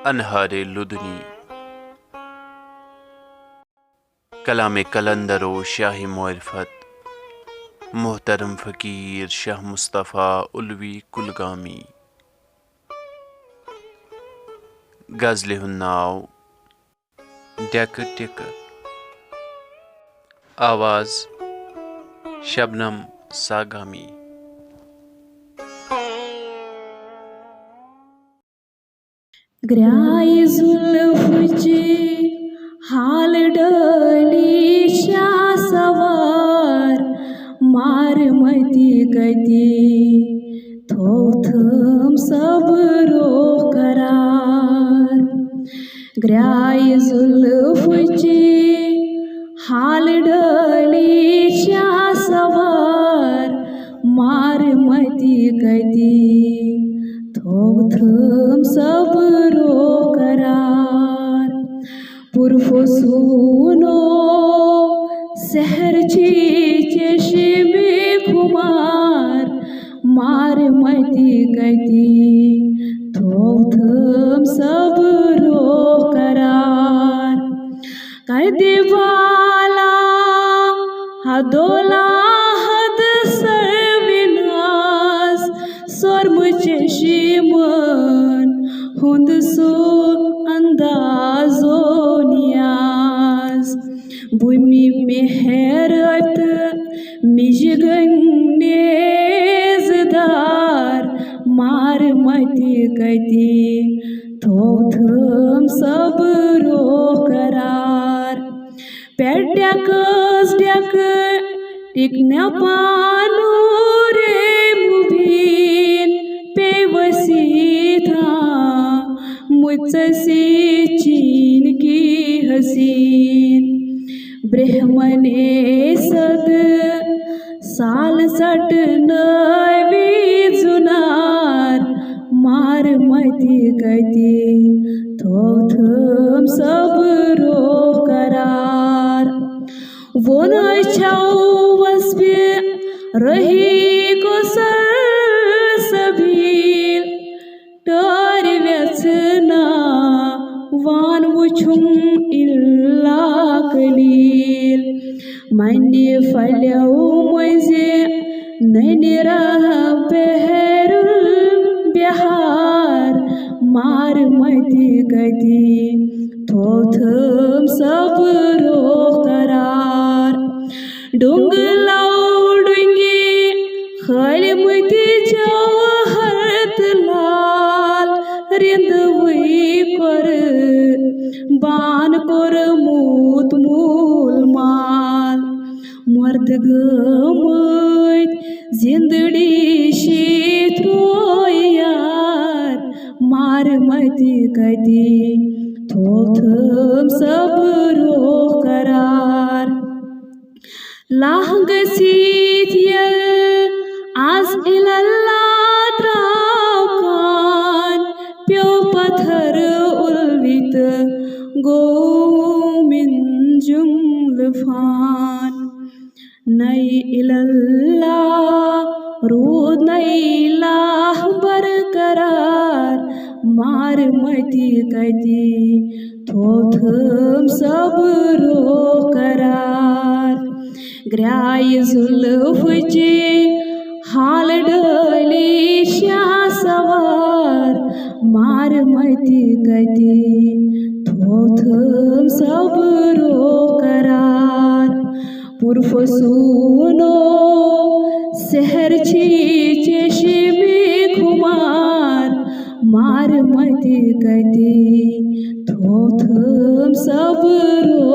अनहारे लुदनी कलाम कलंदरो शाही मोरफत मोहतरम फ़कीर शाह मुस्तफ़ा उलवी कुलगामी गज़ल हुन्नाव डक टिक आवाज़ शबनम सागामी। ग्राय जुल्फुची हाल डली सवार मारमती गती थोथम सबरो करार। ग्राय जुल्फुची हाल डली सवार मारमती गती थोथम सबरो करार। पुरफो सुनो सहर छी चश्मे खुमार मारमती गती थोथम सबरो करार। कदे वाला हदोला हद सर्विनास सर्म चशिमन हुंद सो अंदाजो नियाज। भूमि में हैरत मिजगन नेजदार मारमती गती थोथम सबरो करार। पेड्याकस ड्याक टिकन्या पानू रे मुबीन पेवसी था मुझसे चीन की हसीन। ब्रह्मने सद साल सट नवी जुनार मारमती गती थोथम सबरो करार। वो न वस्पे रही को सबील टर व्यसना वान वुछुम इल्ला कलील। मंडे फल्यो मजे ननिरा बहरुल बिहार मारमती गती थोथम सबरो करार। डुंगलाव डुंगे खलमती जवाहरत लाल रिंदवई कर बान कर मूत मूल माल। मर्द गमत जिंदड़ी शीत्रो यार मारमती गती थोथम सबरो करार। लाहंग सीथियल आज इलल्ला त्राकान प्यो पत्थर उल्वित गो मिन जुम्लफान। नई इलल्ला रूद नई लाह बरकरार मारमती गती थोथम सबरो करार। ग्राय जुल्फुची हाल डली सवार मारमती गती थोथम सबरो करार। पुरफो सुनो सहर छी चश्मे खुमार मारमती गती थोथम सबरो